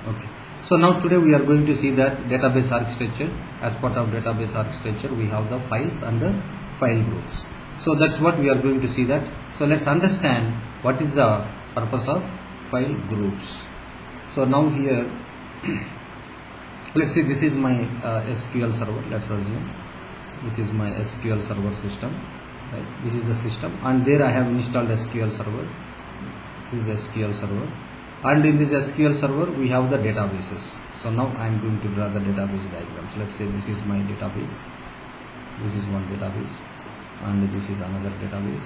Okay. So now today we are going to see that database architecture. As part of database architecture, we have the files and the file groups. So that's what we are going to see that. So let's understand what is the purpose of file groups. So now here, let's say this is my SQL server. Let's assume this is my SQL server system. Right? This is the system, and there I have installed SQL server. This is SQL server, and in this SQL server we have the databases. So now I am going to draw the database diagrams. Let's say this is my database. This is one database, and this is another database.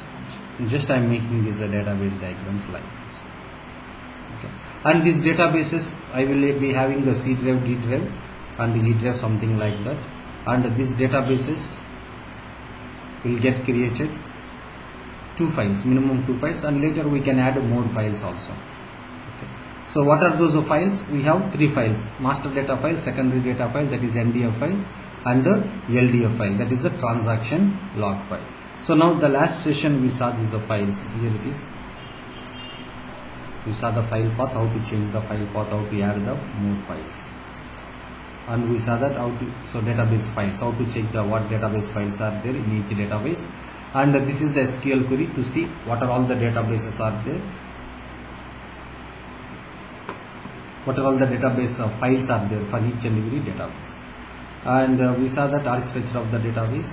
Just I am making these database diagrams like this. Okay. And these databases I will be having the C drive, D drive, and E drive, something like that. And these databases will get created 2 files, minimum 2 files, and later we can add more files also. Okay. So what are those files? We have 3 files: master data file, secondary data file, that is MDF file, and the LDF file, that is a transaction log file. So now the last session we saw these files. Here it is. We saw the file path, how to change the file path, how to add the more files, and we saw that how to, so database files, how to check the what database files are there in each database. And this is the SQL query to see what are all the databases are there, what are all the database files are there for each and every database. And we saw that architecture of the database.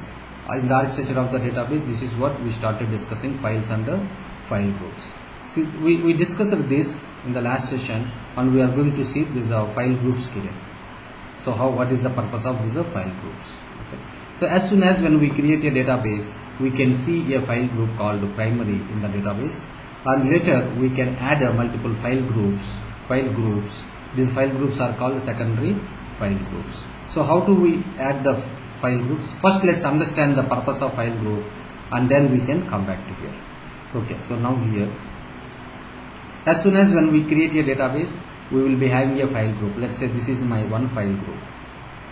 In the architecture of the database, this is what we started discussing: files and the file groups. See, we discussed this in the last session, and we are going to see these file groups today. So what is the purpose of these file groups? Okay. So as soon as when we create a database, we can see a file group called primary in the database, and later we can add multiple file groups. These file groups are called secondary file groups. So how do we add the file groups? First let's understand the purpose of file group, and then we can come back to here. Okay, so now here, as soon as when we create a database, we will be having a file group. Let's say this is my one file group.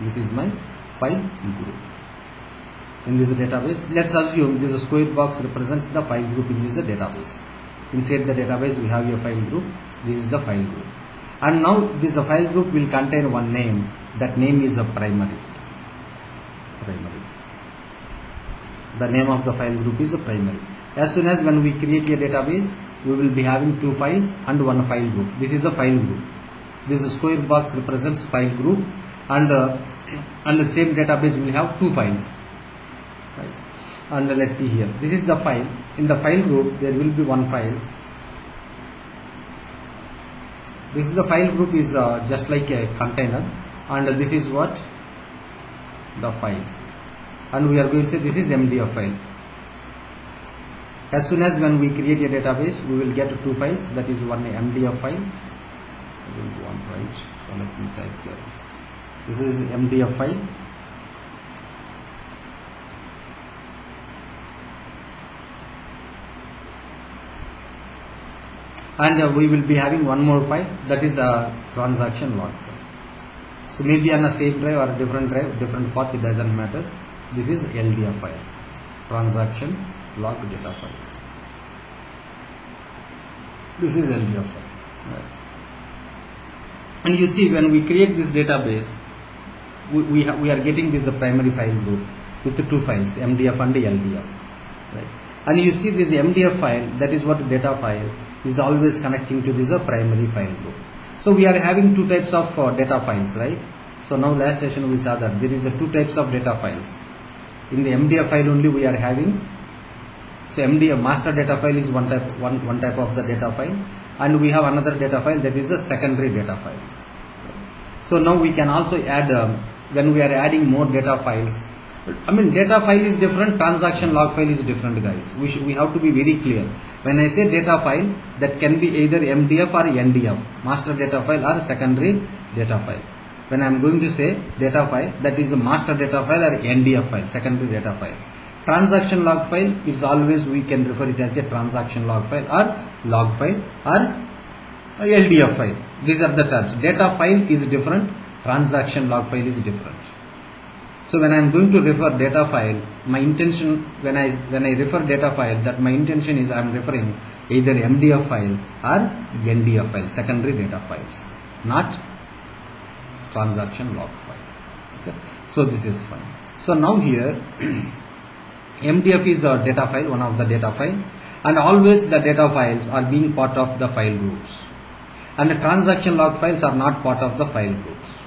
This is my file group. In this database, let's assume this square box represents the file group in this database. Inside the database we have a file group. This is the file group, and now this file group will contain one name. That name is a primary. The name of the file group is a primary. As soon as when we create a database, we will be having 2 files and 1 file group. This is a file group. This square box represents file group, and the same database will have 2 files. Right. And let's see here. This is the file. In the file group, there will be 1 file. This is the file group is just like a container, and this is what the file. And we are going to say this is MDF file. As soon as when we create a database, we will get 2 files. That is one MDF file. I don't want right, so let me type here. This is MDF file. And we will be having one more file, that is a transaction log file. So maybe on a same drive or a different drive, different path, it doesn't matter. This is LDF file, transaction log data file. This is LDF file. Right. And you see, when we create this database, we are getting this primary file group with the 2 files, MDF and LDF. Right. And you see this MDF file, that is what data file is always connecting to this primary file group. So we are having 2 types of data files, right? So now last session we saw that there is 2 types of data files. In the MDF file only we are having, so MDF master data file is one type of the data file, and we have another data file, that is a secondary data file. So now we can also add when we are adding more data files. I mean, data file is different, transaction log file is different, guys. We have to be very clear. When I say data file, that can be either MDF or NDF, master data file or secondary data file. When I am going to say data file, that is a master data file or NDF file, secondary data file. Transaction log file is always, we can refer it as a transaction log file or log file or LDF file. These are the terms. Data file is different, transaction log file is different. So when I am going to refer data file, my intention when I refer data file, that my intention is I am referring either MDF file or NDF file, secondary data files, not transaction log file. Okay, so this is fine. So now here MDF is a data file, one of the data file, and always the data files are being part of the file groups, and the transaction log files are not part of the file groups.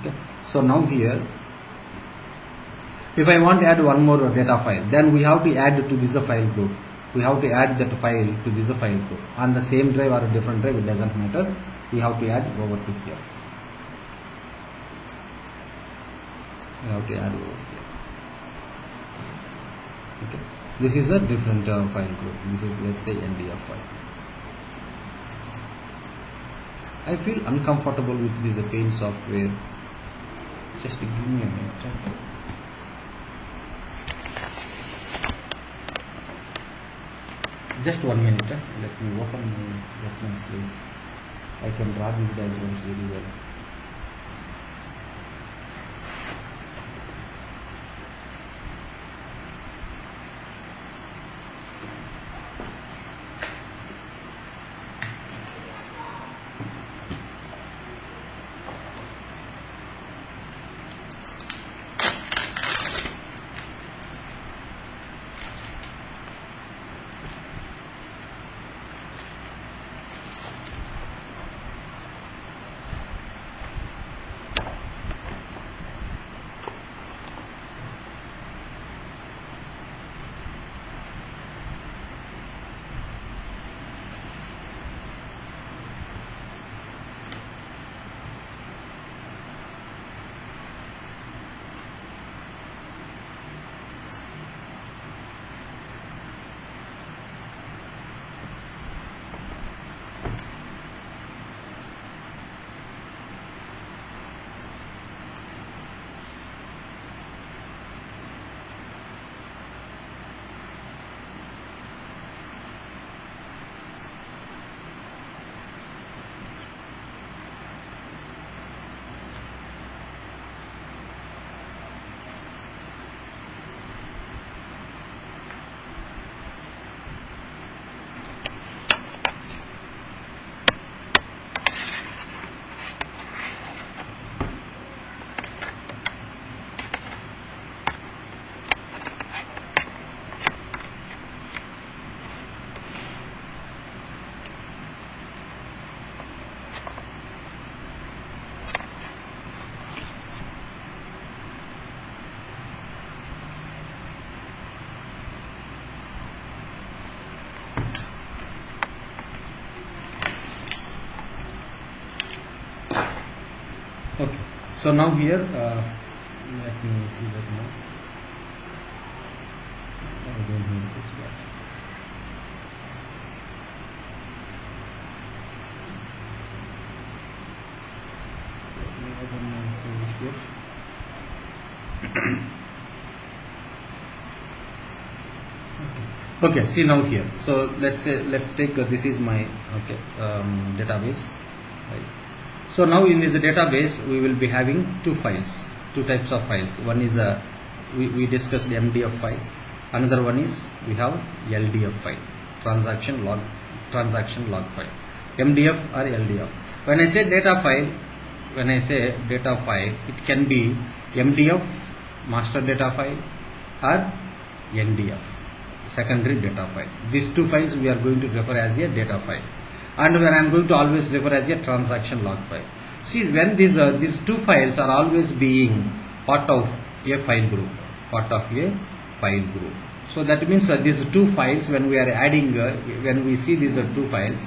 Okay, so now here if I want to add one more data file, then we have to add to this file group. We have to add that file to this file group on the same drive or a different drive, it doesn't matter. We have to add over to here. We have to add over here. Okay, this is a different file group. This is, let's say, NDF file. I feel uncomfortable with this paint software. Just give me a minute. Just 1 minute. Let me open my reference link. I can draw these diagrams very well. Okay, so now here let me see that now. I don't need this one. Let me open my page here. Okay, see now here. So let's take this is my database, right? So now in this database we will be having two types of files. One is we discussed MDF file. Another one is we have LDF file, transaction log file, MDF or LDF. When I say data file, it can be MDF, master data file, or NDF, secondary data file. These two files we are going to refer as a data file, and when I am going to always refer as a transaction log file. See, when these two files are always being part of a file group, So that means these two files, when we are adding, when we see these two files,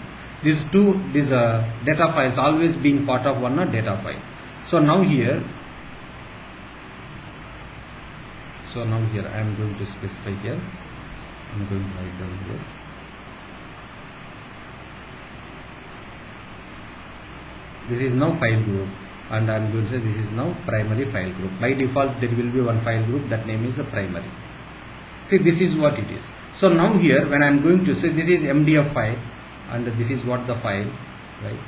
these data files always being part of one data file. So now here I am going to specify here. I am going to write down here. This is now file group, and I am going to say this is now primary file group. By default there will be one file group, that name is a primary. See, this is what it is. So now here when I am going to say this is MDF file, and this is what the file, right,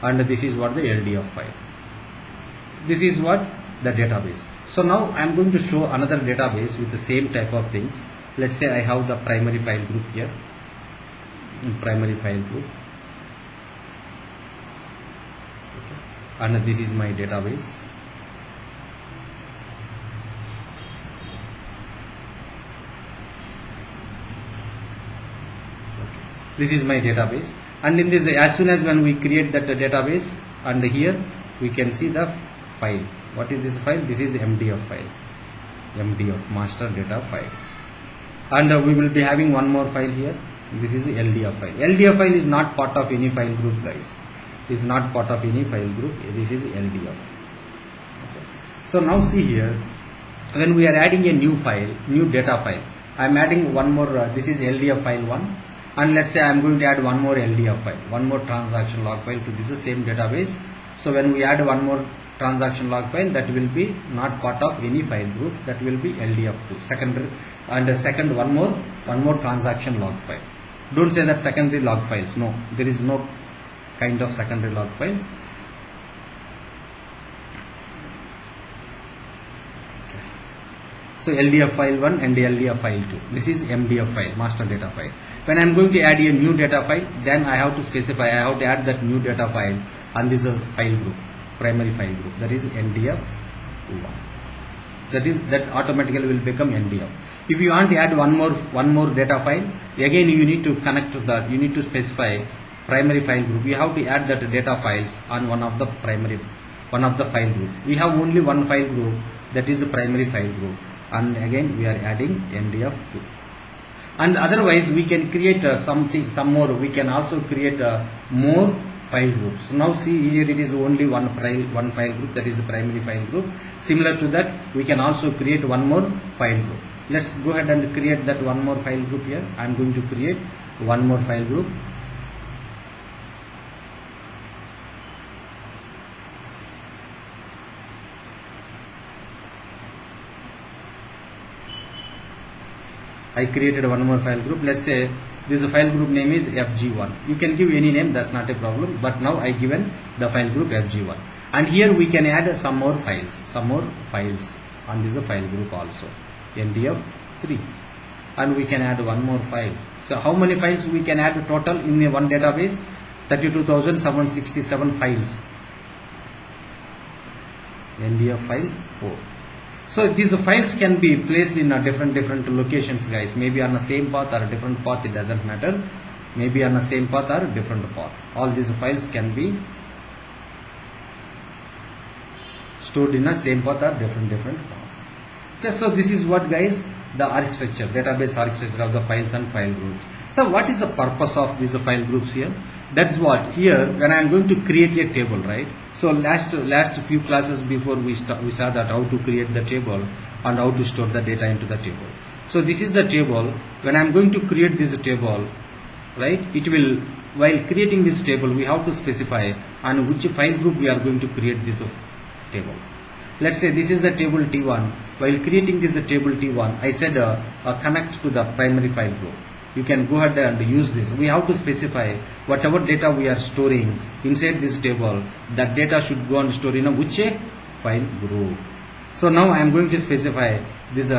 and this is what the LDF file. This is what the database. So now I am going to show another database with the same type of things. Let's say I have the primary file group here, primary file group. and this is my database. This is my database, and in this, as soon as when we create that database, and here we can see the file. What is this file? This is MDF file, MDF master data file, and we will be having one more file here. This is LDF file. LDF file is not part of any file group, guys. Is not part of any file group. This is LDF. Okay. So now see here, when we are adding a new file, new data file, I am adding one more. This is LDF file 1. And let's say I am going to add one more LDF file, one more transaction log file to this same database. So when we add one more transaction log file, that will be not part of any file group, that will be LDF2 secondary, and the second one more transaction log file. Don't say that secondary log files. No, there is no kind of secondary log files. So LDF file 1 and LDF file 2. This is MDF file, master data file. When I am going to add a new data file, then I have to specify, I have to add that new data file on this file group, primary file group, that is NDF1. That automatically will become NDF. If you want to add one more data file, again you need to connect to that, you need to specify primary file group. You have to add that data files on one of the file group. We have only one file group, that is the primary file group, and again we are adding NDF2. And otherwise we can create some more. We can also create more file groups. Now see here, it is only one file group, that is the primary file group. Similar to that, we can also create one more file group. Let's go ahead and create that one more file group here. I am going to create one more file group. I created one more file group. Let's say this file group name is FG1. You can give any name, that's not a problem, but now I given the file group FG1. And here we can add some more files on this file group also, NDF3. And we can add one more file. So how many files we can add total in one database? 32,767 files. NDF file 4. So these files can be placed in different locations, guys. Maybe on the same path or a different path, it doesn't matter. Maybe on the same path or a different path. All these files can be stored in the same path or different paths. Okay, so this is what, guys, the architecture, database architecture of the files and file groups. So what is the purpose of these file groups here? That's what here, when I am going to create a table, right? So last few classes before we saw that how to create the table and how to store the data into the table. So this is the table. When I am going to create this table, right, it will, while creating this table, we have to specify on which file group we are going to create this table. Let's say this is the table T1. While creating this table T1, I said connect to the primary file group. You can go ahead and use this. We have to specify whatever data we are storing inside this table, that data should go and store in which file group. So now I am going to specify this.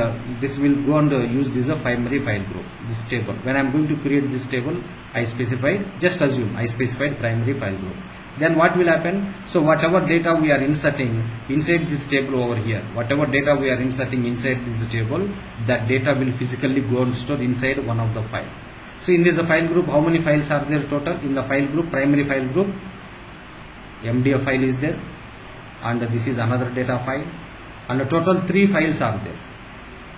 This will go and use this primary file group, this table. When I am going to create this table, I specified, just assume I specified primary file group. Then what will happen? So whatever data we are inserting inside this table over here, whatever data we are inserting inside this table, that data will physically go and store inside one of the file. So in this file group, how many files are there total? In the file group, primary file group, MDF file is there, and this is another data file, and the total 3 files are there.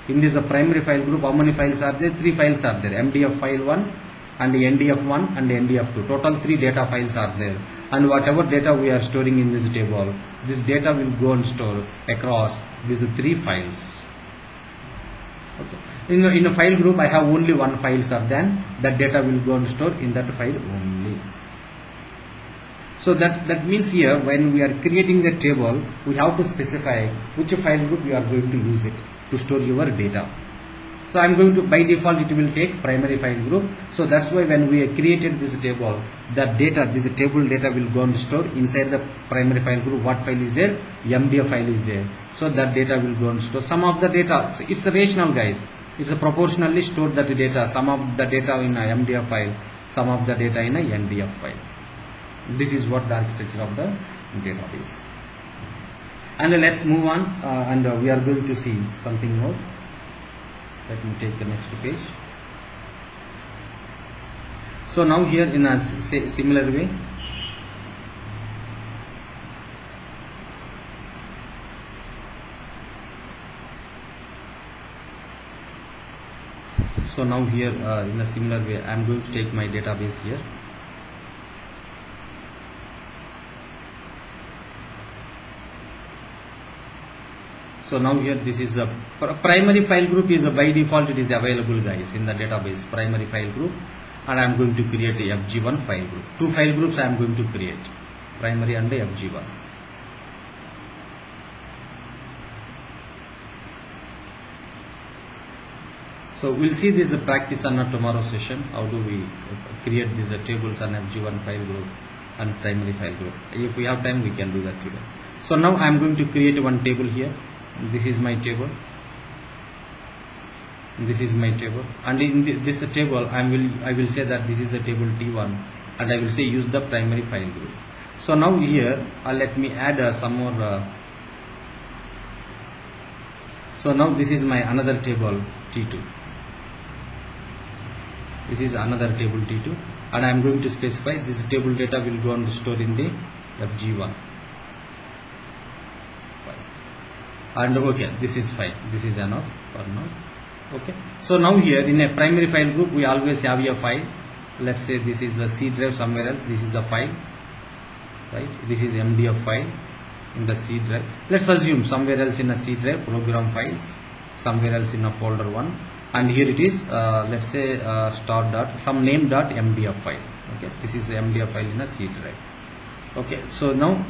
In this primary file group, how many files are there? 3 files are there, MDF file 1 and NDF1 and NDF2. Total 3 data files are there, and whatever data we are storing in this table, this data will go and store across these 3 files. Okay. In a file group, I have only one file, sir. Then that data will go and store in that file only. So that means here, when we are creating the table, we have to specify which file group you are going to use it to store your data. So I am going to, by default, it will take primary file group. So that's why when we created this table, that data, this table data will go and store inside the primary file group. What file is there? MDF file is there. So that data will go and store. Some of the data, it's rational, guys. It's proportionally stored that data. Some of the data in a MDF file, some of the data in a NDF file. This is what the architecture of the database. And let's move on, and we are going to see something more. Let me take the next page. So now here in a similar way, so now here in a similar way I am going to take my database here. So now here this is a primary file group is by default it is available, guys, in the database, primary file group, and I am going to create a FG1 file group. Two file groups I am going to create, primary and FG1. So we'll see this practice on a tomorrow session. How do we create these tables on FG1 file group and primary file group? If we have time, we can do that today. So now I am going to create one table here. This is my table. This is my table, and in this table I will say that this is a table T1, and I will say use the primary file group. So now here let me add some more. So now this is my another table T2. This is another table T2, and I am going to specify this table data will go and store in the FG1. And okay, this is fine. This is enough for now. Okay. So now here in a primary file group we always have a file. Let's say this is a C drive somewhere else. This is the file, right? This is MDF file in the C drive. Let's assume somewhere else in a C drive program files, somewhere else in a folder 1, and here it is. Let's say start dot some name dot MDF file. Okay, this is the MDF file in a C drive. Okay, so now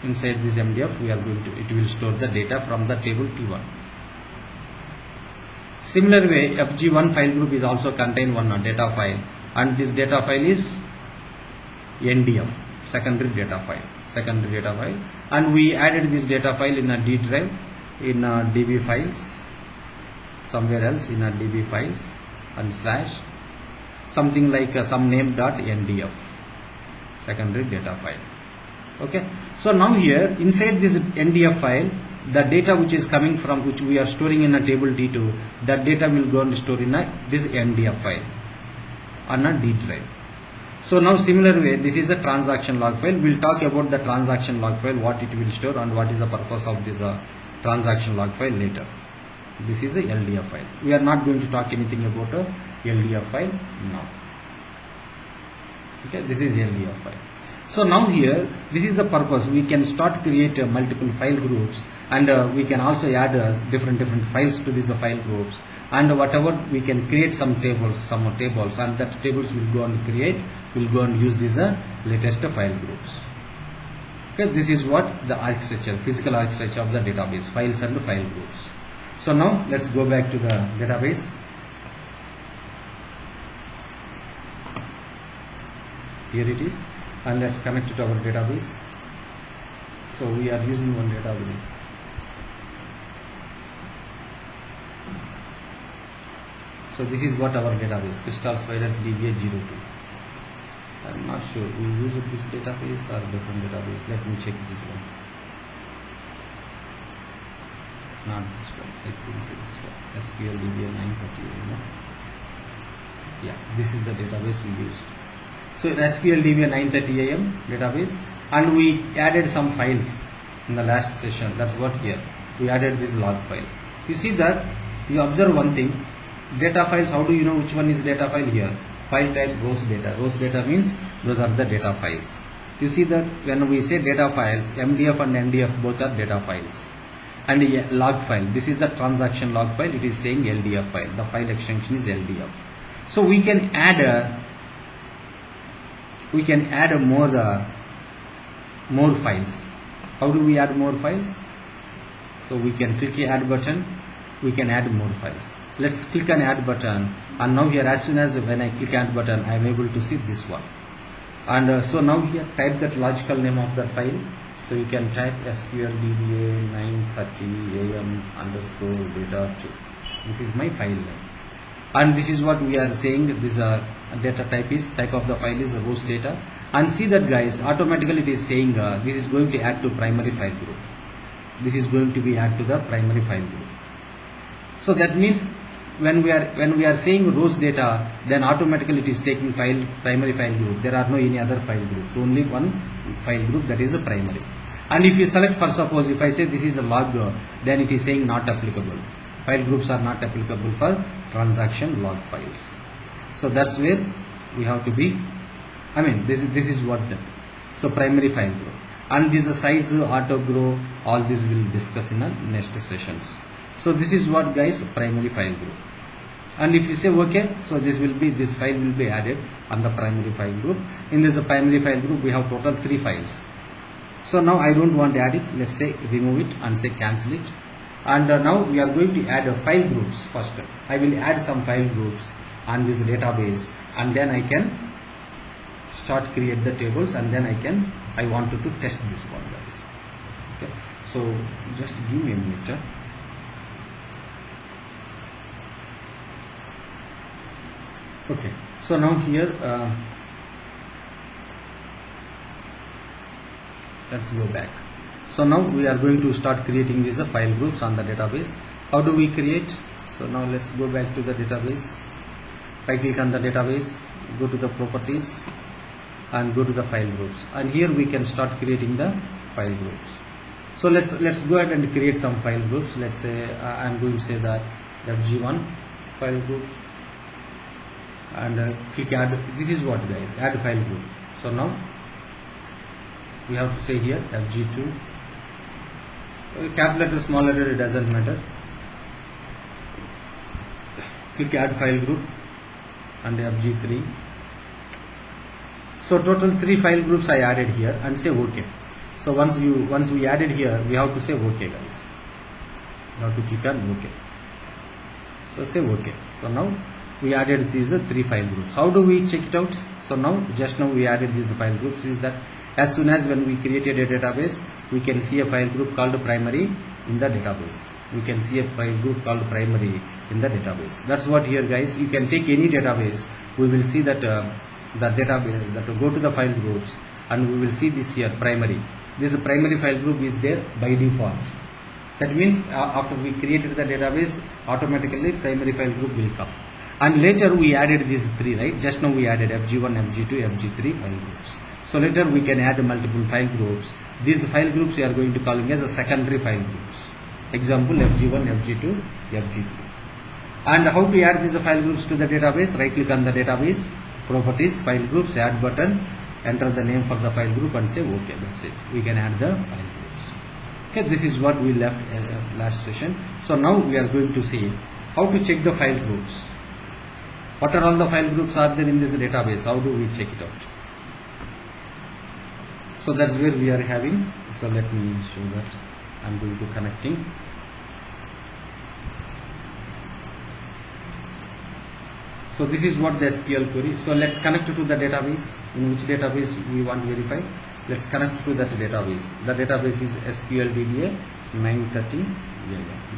inside this MDF we are going to, it will store the data from the table T1. Similar way, FG1 file group is also contain one data file, and this data file is NDF, secondary data file, and we added this data file in a D drive, in a DB files, somewhere else in a DB files, and slash something like some name dot NDF, secondary data file. Okay, so now here inside this NDF file, the data which is coming from, which we are storing in a table T2, that data will go and store in this NDF file on a D drive. So now similar way, this is a transaction log file. We'll talk about the transaction log file, what it will store and what is the purpose of this transaction log file later. This is a LDF file. We are not going to talk anything about a LDF file now. Okay, this is LDF file. So now here, this is the purpose. We can start create multiple file groups, and we can also add different files to these file groups, and whatever we can create some tables, and that tables will go and create, will go and use these latest file groups. Okay, this is what the architecture, physical architecture of the database, files and file groups. So now let's go back to the database. Here it is. And let's connect it to our database. So we are using one database. So this is what our database, Crystal Spiders DBA02. I'm not sure we use this database or different database. Let me check this one. Not this one. I think this one. SQL DBA 930. Yeah, this is the database we used. So SQL DB 930 AM database, and we added some files in the last session. That's what here we added this log file. You see that you observe one thing, data files. How do you know which one is data file? Here, file type rows data. Rows data means those are the data files. You see that when we say data files, MDF and NDF both are data files, and a log file. This is the transaction log file. It is saying LDF file. The file extension is LDF. So we can add more files. How do we add more files? So we can click the add button, we can add more files. Let's click on add button, and now here as soon as when I click add button, I am able to see this one. And so now here type that logical name of the file. So you can type SQL DBA 930 AM underscore data 2. This is my file name. And this is what we are saying, this data type of the file is rows data, And see that guys, automatically it is saying this is going to add to primary file group. This is going to be add to the primary file group. So that means when we are saying rows data, then automatically it is taking primary file group. There are no any other file groups, only one file group, that is a primary. And if you select, for suppose if I say this is a log, then it is saying not applicable. File groups are not applicable for transaction log files. So that's where we have to be. I mean, this is what that. So primary file group, and this size, auto grow, all this we'll discuss in the next sessions. So this is what guys, primary file group. And if you say okay, so this file will be added on the primary file group. In this primary file group, we have total 3 files. So now I don't want to add it. Let's say remove it and say cancel it. And now we are going to add file groups first. I will add some file groups on this database, and then I can start create the tables, and then I wanted to test this one guys. Okay, so just give me a minute. Okay, so now here let's go back. So now we are going to start creating these file groups on the database. How do we create? So now let's go back to the database. Right click on the database, go to the properties, and go to the file groups, and here we can start creating the file groups. So let's go ahead and create some file groups. Let's say I'm going to say that FG1 file group, and click add. This is what guys, add file group. So now we have to say here FG2, capital letter, small letter, it doesn't matter. Click add file group and FG3. So total 3 file groups I added here, and say OK. So once we added here, we have to say OK guys. You have to click on OK. So say OK. So now we added these 3 file groups. How do we check it out? So now just now we added these file groups. Is that as soon as when we created a database, we can see a file group called primary in the database. We can see a file group called primary in the database. That's what here guys. You can take any database. We will see that the database, that go to the file groups, and we will see this here primary. This primary file group is there by default. That means after we created the database, automatically primary file group will come. And later we added these 3, right? Just now we added FG1, FG2, FG3 file groups. So later we can add multiple file groups. These file groups we are going to calling as a secondary file groups. Example FG1, FG2, FG3. And how to add these file groups to the database? Right click on the database, properties, file groups, add button, enter the name for the file group, and say OK. That's it. We can add the file groups. Okay, this is what we left last session. So now we are going to see how to check the file groups. What are all the file groups are there in this database? How do we check it out? So that's where we are having. So let me show that. I'm going to connecting. So this is what the SQL query. So let's connect to the database. In which database we want to verify? Let's connect to that database. The database is SQL DBA 930.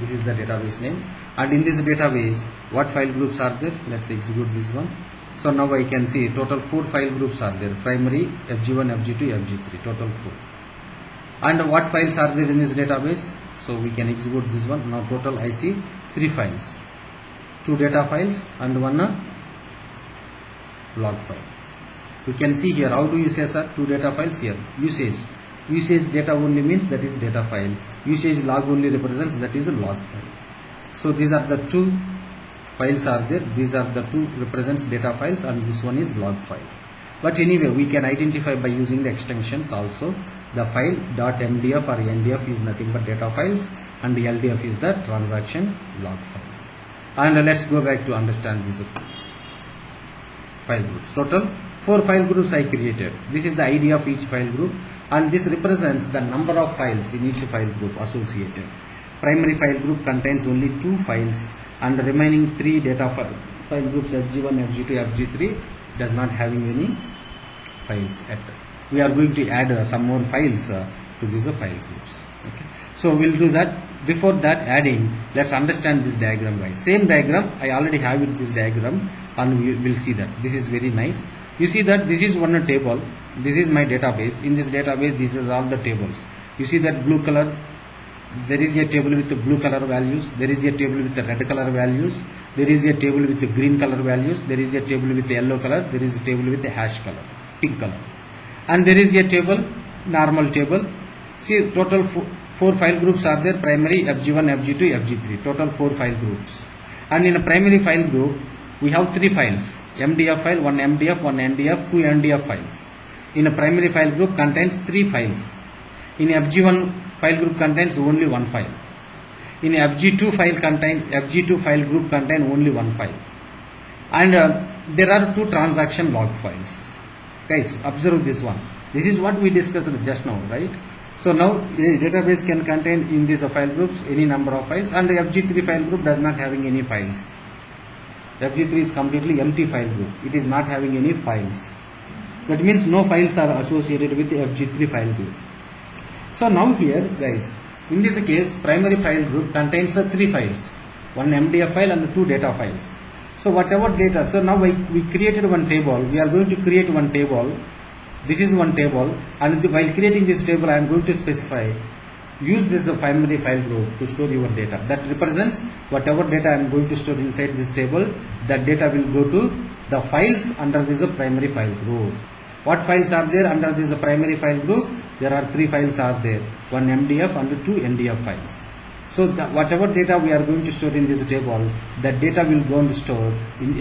This is the database name. And in this database, what file groups are there? Let's execute this one. So now I can see total 4 file groups are there. Primary, FG1, FG2, FG3. Total 4. And what files are there in this database? So we can execute this one. Now total I see 3 files. 2 data files and 1 log file. We can see here, how do you say sir? 2 data files here. Usage data only means that is data file. Usage log only represents that is a log file. So these are the 2 files are there. These are the 2 represents data files, and this one is log file. But anyway, we can identify by using the extensions also. The file .mdf or ndf is nothing but data files, and the ldf is the transaction log file. And let's go back to understand this file groups. Total 4 file groups I created. This is the ID of each file group, and this represents the number of files in each file group associated. Primary file group contains only 2 files, and the remaining 3 data file groups FG1, FG2, FG3 does not having any files yet. We are going to add some more files to these file groups. Okay. So we'll do that. Before that adding, let's understand this diagram guys. Same diagram, I already have it this diagram, and we will see that. This is very nice. You see that this is one table, this is my database. In this database, this is all the tables. You see that blue color, there is a table with the blue color values, there is a table with the red color values, there is a table with the green color values, there is a table with the yellow color, there is a table with the hash color, pink color, and there is a table, normal table. See, total four file groups are there: primary, FG1, FG2, FG3, total 4 file groups. And in a primary file group, we have 3 files: MDF file, one MDF, one NDF, 2 NDF files. In a primary file group contains 3 files. In FG1 file group contains only 1 file. In FG2 file group contain only 1 file. And there are 2 transaction log files. Guys, observe this one. This is what we discussed just now, right? So now the database can contain in these file groups any number of files, and the FG3 file group does not having any files. FG3 is completely empty file group. It is not having any files. That means no files are associated with the FG3 file group. So now here, guys, in this case, primary file group contains 3 files, one MDF file and 2 data files. So whatever data, so now we created one table. We are going to create one table. This is one table, and while creating this table, I am going to specify, use this primary file group to store your data. That represents whatever data I am going to store inside this table, that data will go to the files under this primary file group. What files are there under this primary file group? There are 3 files are there, one MDF and 2 NDF files. So whatever data we are going to store in this table, that data will go and store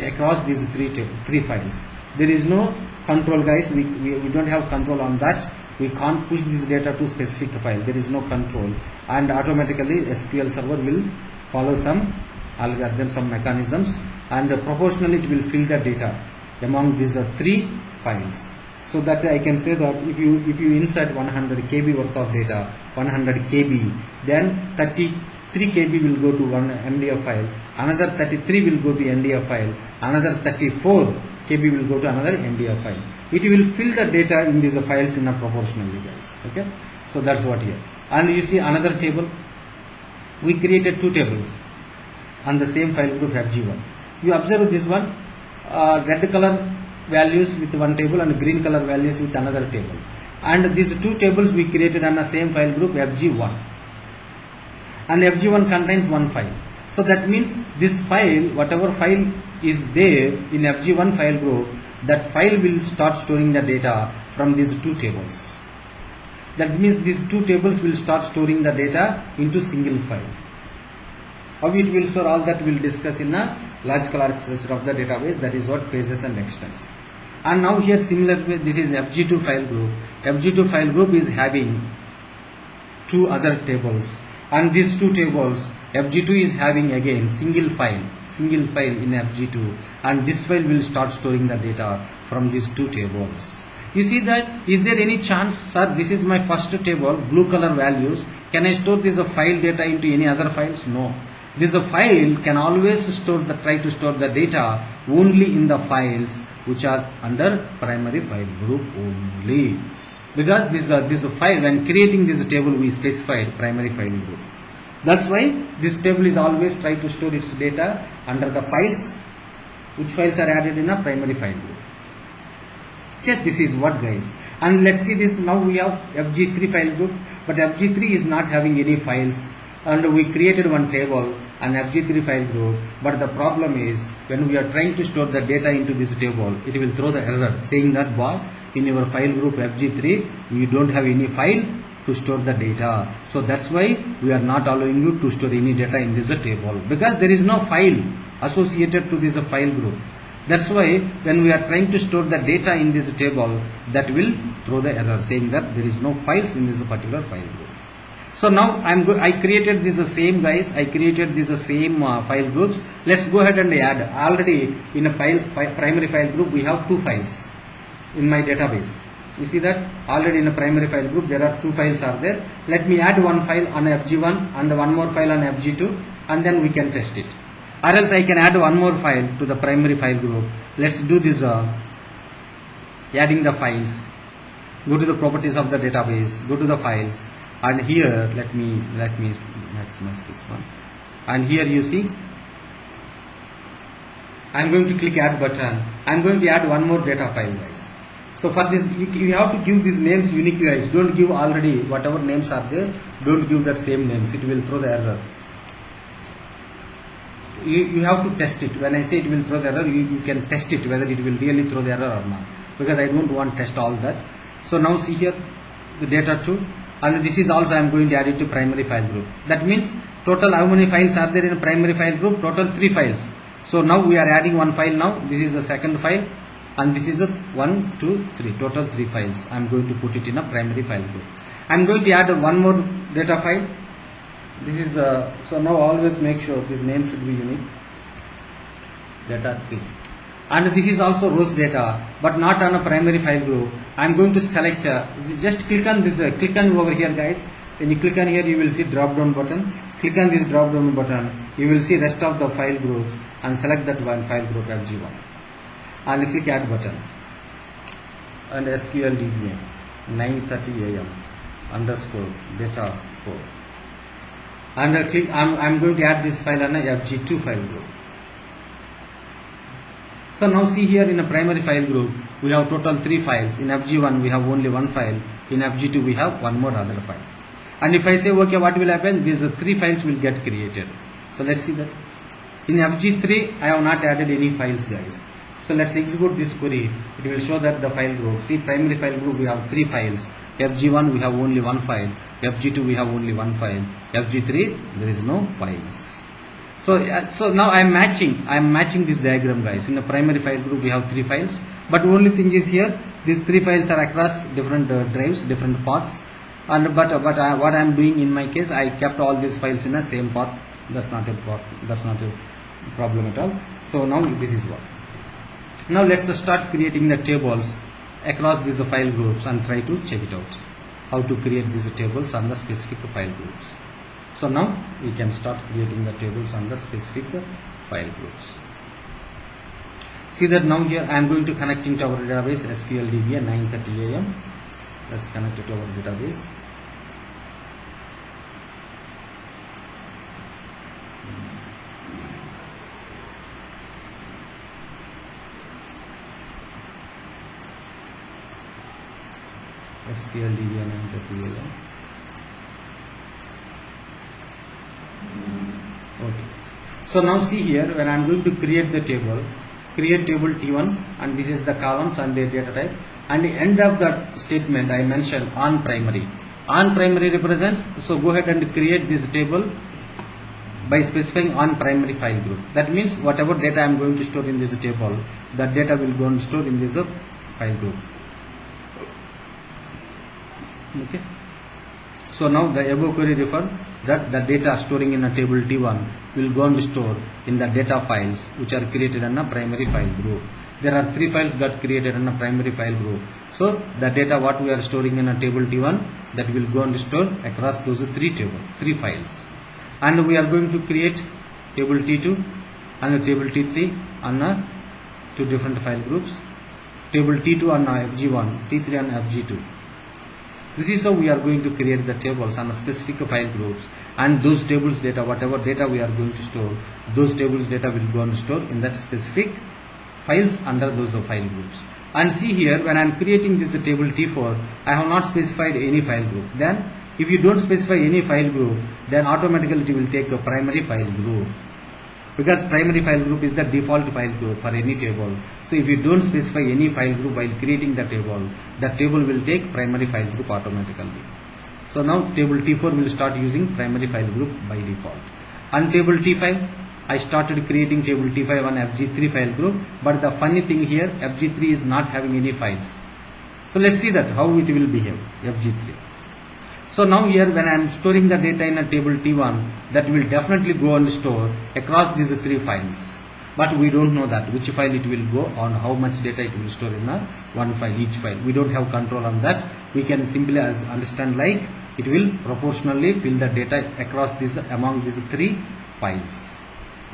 across these 3 files. There is no control, guys. We don't have control on that. We can't push this data to specific file. There is no control, and automatically SQL server will follow some algorithm, some mechanisms, and proportionally it will fill the data among these 3 files. So that I can say that if you insert 100 KB worth of data, 100 KB, then 33 KB will go to one MDF file, another 33 will go to NDF file, another 34 KB will go to another NDF file. It will fill the data in these files in a proportionally, guys. Okay, so that's what here. And you see another table. We created 2 tables on the same file group FG1. You observe this one, red color values with one table and green color values with another table. And these 2 tables we created on the same file group FG1. And FG1 contains 1 file. So that means this file, whatever file is there in FG1 file group, that file will start storing the data from these 2 tables. That means these 2 tables will start storing the data into single file. How it will store, all that we will discuss in a logical architecture of the database. That is what phases and extents. And now here similarly, this is FG2 file group. FG2 file group is having 2 other tables, and these 2 tables, FG2 is having again single file in FG2, and this file will start storing the data from these 2 tables. You see that, is there any chance, sir, this is my first table, blue color values, can I store this file data into any other files? No. This file can always try to store the data only in the files which are under primary file group only. Because this file, when creating this table, we specified primary file group. That's why this table is always try to store its data under the files which files are added in a primary file group. Okay, this is what, guys. And let's see this, now we have FG3 file group, but FG3 is not having any files, and we created one table and FG3 file group, but the problem is when we are trying to store the data into this table, it will throw the error saying that, boss, in your file group FG3 you don't have any file to store the data. So that's why we are not allowing you to store any data in this table, because there is no file associated to this file group. That's why when we are trying to store the data in this table, that will throw the error saying that there is no files in this particular file group. So now I created this same, guys. I created this same file groups. Let's go ahead and add. Already in a primary file group we have 2 files in my database. You see that already in a primary file group there are 2 files are there. Let me add one file on FG1 and one more file on FG2, and then we can test it. Or else I can add one more file to the primary file group. Let's do this adding the files. Go to the properties of the database, go to the files, and here let me maximize this one, and here you see I am going to click add button. I am going to add one more data file, guys. So for this, you have to give these names uniquely. Guys, don't give already whatever names are there. Don't give that same names. It will throw the error. You have to test it. When I say it will throw the error, you can test it whether it will really throw the error or not. Because I don't want to test all that. So now see here the data 2, and this is also I am going to add it to primary file group. That means total how many files are there in a primary file group? Total 3 files. So now we are adding one file now. This is the second file, and this is a 1, 2, 3. Total 3 files. I am going to put it in a primary file group. I am going to add one more data file. This is so now always make sure this name should be unique. Data 3. And this is also rows data, but not on a primary file group. I am going to select, just click on this, click on over here guys. When you click on here, you will see drop down button. Click on this drop down button, you will see rest of the file groups and select that one file group FG1. And click add button. And SQL DBA 9:30 AM underscore data 4. And click, I'm going to add this file on a FG2 file group. So now see here in a primary file group, we have total 3 files. In FG1 we have only 1 file. In FG2 we have one more other file. And if I say okay, what will happen? These 3 files will get created. So let's see that. In FG3 I have not added any files guys. So let's execute this query. It will show that the file group. See, primary file group we have 3 files. FG1 we have only 1 file. FG2 we have only 1 file. FG3 there is no files. So now I am matching this diagram guys. In the primary file group we have 3 files, but only thing is here these 3 files are across different drives, different paths, and what I am doing in my case, I kept all these files in the same path. That's not a problem at all. So now this is what. Now let's start creating the tables across these file groups and try to check it out. How to create these tables on the specific file groups. So now we can start creating the tables on the specific file groups. See that now here I am going to connect into our database SQL DB at 9:30 AM. Let's connect it to our database. SQL DB at 9:30 AM. Okay. So now see here when I am going to create the table, create table T1, and this is the columns and the data type, and the end of that statement I mentioned on primary. On primary represents, so go ahead and create this table by specifying on primary file group. That means whatever data I am going to store in this table, that data will go and store in this file group. Okay. So now the above query refer that the data storing in a table T1 will go and store in the data files which are created in a primary file group. There are 3 files got created in a primary file group. So the data what we are storing in a table T1, that will go and store across those 3 files. And we are going to create table T2 and table T3 on 2 different file groups. Table T2 on FG1, T3 on FG2. This is how we are going to create the tables on specific file groups, and those tables data, whatever data we are going to store, those tables data will go and store in that specific files under those file groups. And see here when I am creating this table T4, I have not specified any file group. Then if you don't specify any file group, then automatically it will take a primary file group, because primary file group is the default file group for any table. So if you don't specify any file group while creating the table will take primary file group automatically. So now table T4 will start using primary file group by default. On table T5, I started creating table T5 on FG3 file group, but the funny thing here, FG3 is not having any files. So let's see that how it will behave, FG3. So now here when I am storing the data in a table T1, that will definitely go and store across these 3 files. But we don't know that which file it will go on, how much data it will store in a one file, each file. We don't have control on that. We can simply understand like it will proportionally fill the data across this among these 3 files.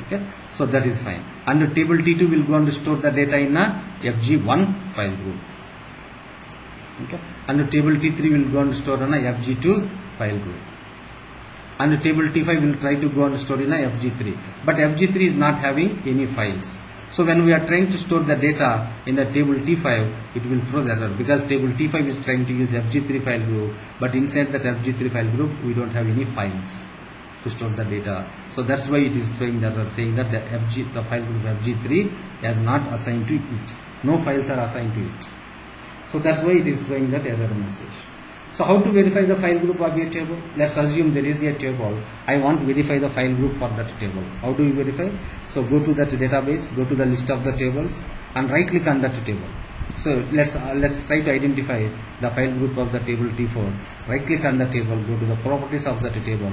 Okay, so that is fine. And the table T2 will go and store the data in a FG1 file group. Okay, and the table T3 will go and store on a FG2 file group, and the table T5 will try to go and store in a FG3, but FG3 is not having any files. So when we are trying to store the data in the table T5, it will throw the error because table T5 is trying to use FG3 file group, but inside that FG3 file group we don't have any files to store the data. So that's why it is throwing the error, saying that the file group FG3 is not assigned to it. No files are assigned to it. So that's why it is throwing that error message. So how to verify the file group of a table? Let's assume there is a table. I want to verify the file group for that table. How do you verify? So go to that database, go to the list of the tables and right click on that table. So let's try to identify the file group of the table T4. Right click on the table, go to the properties of that table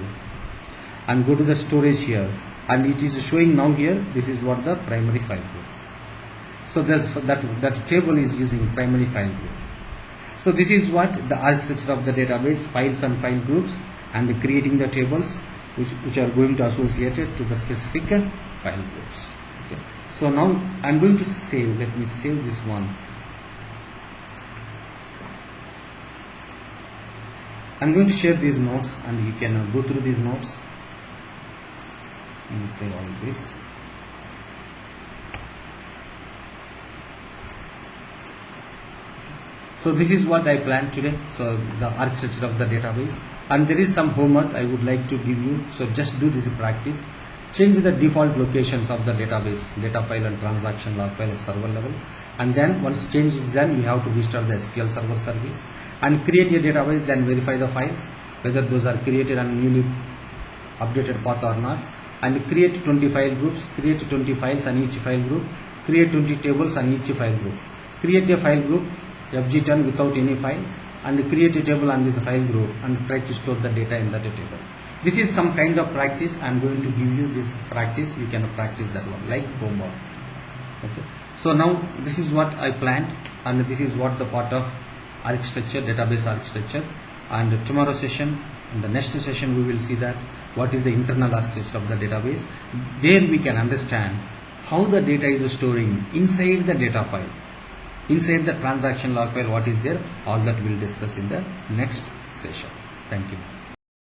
and go to the storage here, and it is showing now here this is what the primary file group. So that table is using primary file group. So this is what the architecture of the database, files and file groups, and creating the tables which are going to associate it to the specific file groups. Okay. So now I am going to save. Let me save this one. I am going to share these notes and you can go through these notes. Let me save all this. So this is what I planned today. So the architecture of the database, and there is some homework I would like to give you. So just do this practice. Change the default locations of the database, data file and transaction log file at server level, and then once change is done, you have to restart the SQL Server service and create a database. Then verify the files whether those are created on newly updated path or not, and create 20 file groups. Create 20 files on each file group. Create 20 tables on each file group. Create a file group FG10 without any file and create a table on this file group and try to store the data in that table. This is some kind of practice. I am going to give you this practice. You can practice that one like homework. Okay. So now this is what I planned, and this is what the part of architecture, database architecture. And tomorrow session, in the next session, we will see that what is the internal architecture of the database. There we can understand how the data is storing inside the data file. Inside the transaction log file, what is there, all that we will discuss in the next session. Thank you.